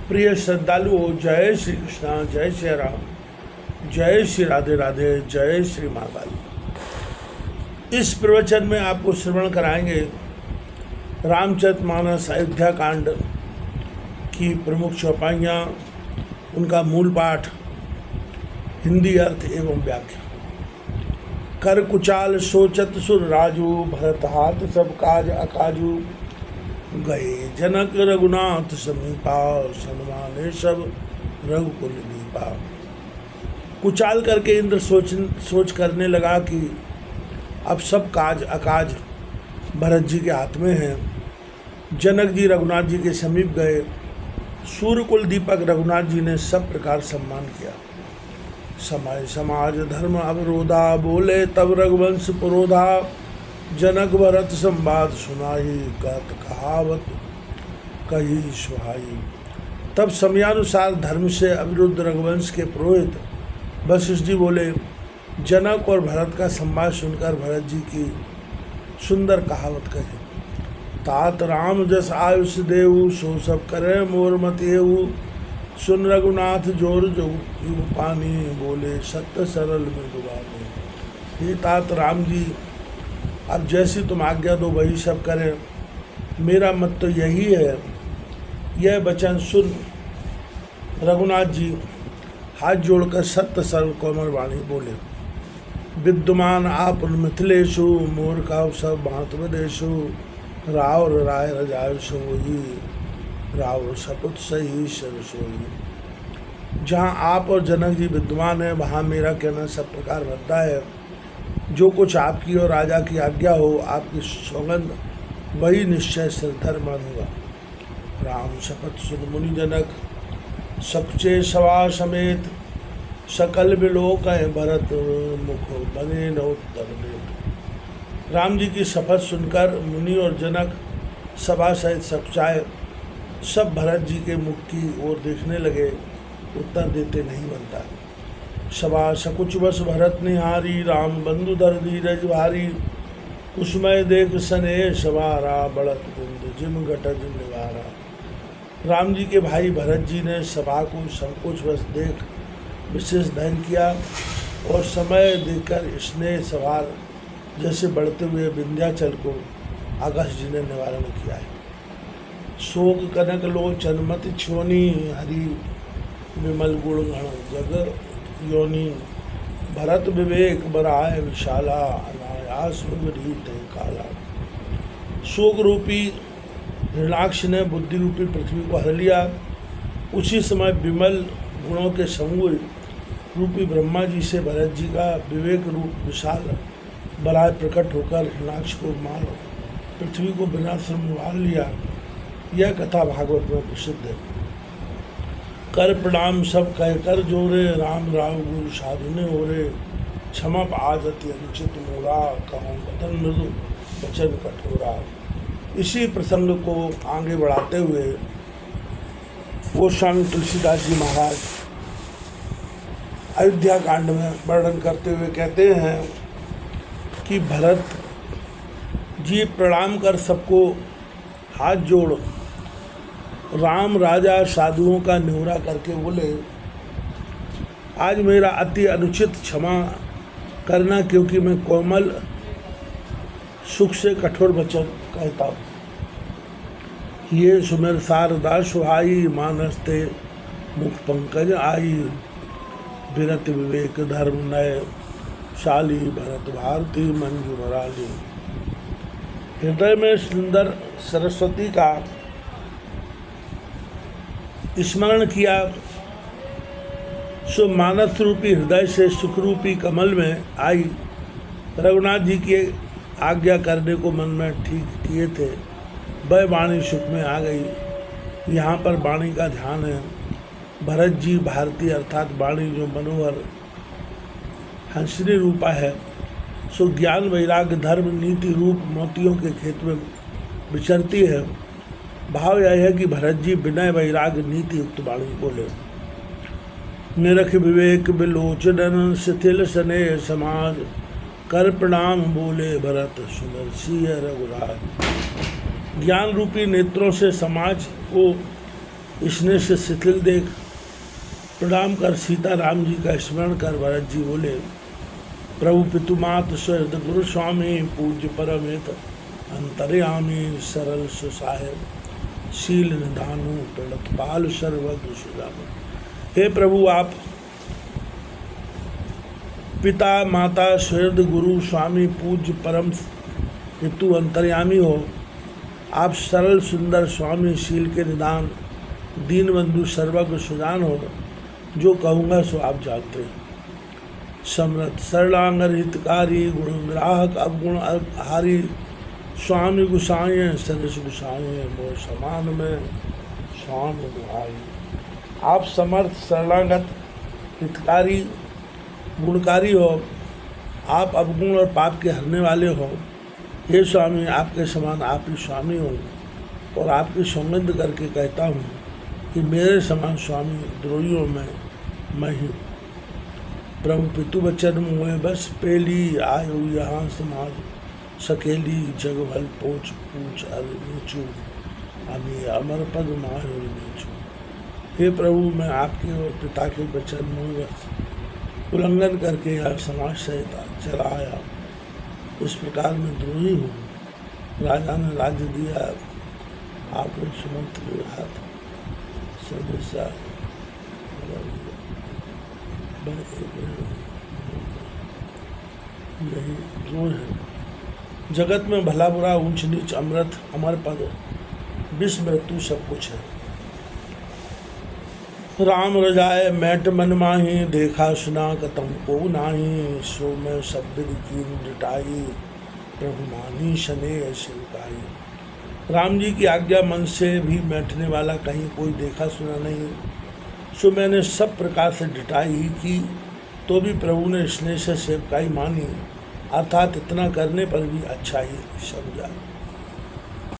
प्रिय श्रद्धालुओं, जय श्री कृष्णा, जय श्री राम, जय श्री राधे राधे, जय श्री महाकाली। इस प्रवचन में आपको श्रवण कराएंगे रामचरितमानस अयोध्या कांड की प्रमुख चौपाइयाँ, उनका मूल पाठ, हिंदी अर्थ एवं व्याख्या। कर कुचाल सोचत सुर राजू, भरत हाथ सब काज अकाजू। गए जनक रघुनाथ समीपा, सन्माने सब रघुकुल दीपा। कुचाल करके इंद्र सोच करने लगा कि अब सब काज अकाज भरत जी के हाथ में हैं। जनक जी रघुनाथ जी के समीप गए। सूर्यकुल दीपक रघुनाथ जी ने सब प्रकार सम्मान किया। समय समाज धर्म अवरोधा, बोले तब रघुवंश पुरोधा। जनक भरत संवाद सुनाई, कहत कहावत कही सुहाई। तब समयानुसार धर्म से अविरुद्ध रघुवंश के पुरोहित वशिष्ठ जी बोले। जनक और भरत का संवाद सुनकर भरत जी की सुंदर कहावत कही। तात राम जस आयुष देहु, सो सब करे मोर मत एहु। सुन रघुनाथ जोर जो युग पानी, बोले सत्य सरल मृदुबानी। हे तात राम जी, अब जैसी तुम आज्ञा दो वही सब करें, मेरा मत तो यही है। यह वचन सुन रघुनाथ जी हाथ जोड़कर सत्य सरल कोमल वाणी बोले। विद्यमान आप मिथिलेशु, मोर का सब भांत विदेशु। राव राय रजाय सोई, राव सपुत सही सरसोई। जहाँ आप और जनक जी विद्यमान है, वहाँ मेरा कहना सब प्रकार बनता है। जो कुछ आपकी और राजा की आज्ञा हो, आपकी सौगंध वही निश्चय सिरधर मानूंगा। राम शपथ सुन मुनि जनक, सकुचे सवा समेत। सकल विलोक भरत, मुख बने न उत्तर देत। राम जी की शपथ सुनकर मुनि और जनक सभा सहित सकुचाए सब भरत जी के मुख की ओर देखने लगे। उत्तर देते नहीं बनता। सभा सकुच बस भरत निहारी, राम बंधु धर धीरज भारी। उसमय देख सने सवारा, बढ़त बिंद जिम घटज निवारा। राम जी के भाई भरत जी ने सभा को संकोच बस देख विशेष धैर्य किया और समय देकर स्नेह सवार जैसे बढ़ते हुए विंध्याचल को आकाश जी ने निवारण किया है। शोक कनक लोचन मति छोनी, हरि विमल गुण गण जग योनि। भरत विवेक बराय विशाला, अनायास विपरीत काला। शोक रूपी हिरणाक्ष ने बुद्धि रूपी पृथ्वी को हर लिया। उसी समय विमल गुणों के समूह रूपी ब्रह्मा जी से भरत जी का विवेक रूप विशाल बराय प्रकट होकर हिरणाक्ष को मार पृथ्वी को बिना श्रम मार लिया। यह कथा भागवत में प्रसिद्ध है। कर प्रणाम सब कह कर जोरे, राम राव गुरु साधु ने ओरे। क्षमा आज अति अनुचित मोरा, कहूँ बदन मृदु वचन कठोरा। इसी प्रसंग को आगे बढ़ाते हुए गोस्वामी तुलसीदास जी महाराज अयोध्या कांड में वर्णन करते हुए कहते हैं कि भरत जी प्रणाम कर सबको हाथ जोड़ राम राजा साधुओं का न्योरा करके बोले, आज मेरा अति अनुचित क्षमा करना, क्योंकि मैं कोमल सुख से कठोर वचन कहता हूँ। ये सुमेर शारदा सुहाई, मानसते मुख पंकज आई। विरत विवेक धर्म नय, शाली भरत भारती मंजू मराली। हृदय में सुंदर सरस्वती का स्मरण किया, सो मानस रूपी हृदय से सुख रूपी कमल में आई। रघुनाथ जी की आज्ञा करने को मन में ठीक किए थे, वह वाणी सुख में आ गई। यहाँ पर वाणी का ध्यान है। भरत जी भारती अर्थात वाणी जो मनोहर हंसनी रूपा है, सो ज्ञान वैराग्य धर्म नीति रूप मोतियों के खेत में विचरती है। भाव यह है कि भरत जी विनय वैराग्य नीति युक्त वाणी बोले। निरख विवेक विलोचन, शिथिल स्नेह समाज। कर प्रणाम बोले भरत, सुदर्शी रघुराज। ज्ञान रूपी नेत्रों से समाज को स्नेह से शिथिल देख प्रणाम कर सीता राम जी का स्मरण कर भरत जी बोले, प्रभु पितुमात सुहृद गुरु स्वामी पूज्य परमेत अंतर्यामी सरल सुसाहेब शील निधानु प्रणत पाल सर्वज्ञ सुजानु। हे प्रभु, आप पिता माता सुहृद गुरु स्वामी पूज्य परम पितु अंतर्यामी हो। आप सरल सुंदर स्वामी शील के निदान दीन बंधु सर्वज्ञ सुजान हो। जो कहूँगा सो आप जानते हैं। समृत सरलांगर हितकारी गुणग्राहक अवगुण हारी स्वामी गुसाए सरस गुसाए मोह समान में स्वामी दुहाई। आप समर्थ सरलांगत हितकारी गुणकारी हो। आप अवगुण और पाप के हरने वाले हो। हे स्वामी, आपके समान आप ही स्वामी हो और आपकी सौगंध करके कहता हूँ कि मेरे समान स्वामी द्रोहियों में मैं ही। प्रभु पितु बचन मुँह बस पेली आयो यहाँ समाज सकेली जग भल पोछ पूछ अरे नीचू अभी अमर पद मायो नीचू। हे प्रभु, मैं आपके और पिता के वचन मुँह बस उल्लंघन करके यह समाज सहित चला आया। इस प्रकार मैं द्रोही हूँ। राजा ने राज्य दिया, आपने सुमंत लिया था सर्वेशा यही द्रोह है। जगत में भला बुरा ऊंच नीच अमृत अमर पद विष मृत्यु सब कुछ है। राम रजाए मैट मन माही देखा सुना कतम को नाही सो मैं सब विधि कीन डिटाई प्रभु मानी शने शिवकाई। राम जी की आज्ञा मन से भी बैठने वाला कहीं कोई देखा सुना नहीं, सो मैंने सब प्रकार से डिटाई ही की तो भी प्रभु ने स्नेह से सेवकाई मानी, अर्थात इतना करने पर भी अच्छा ही समझा।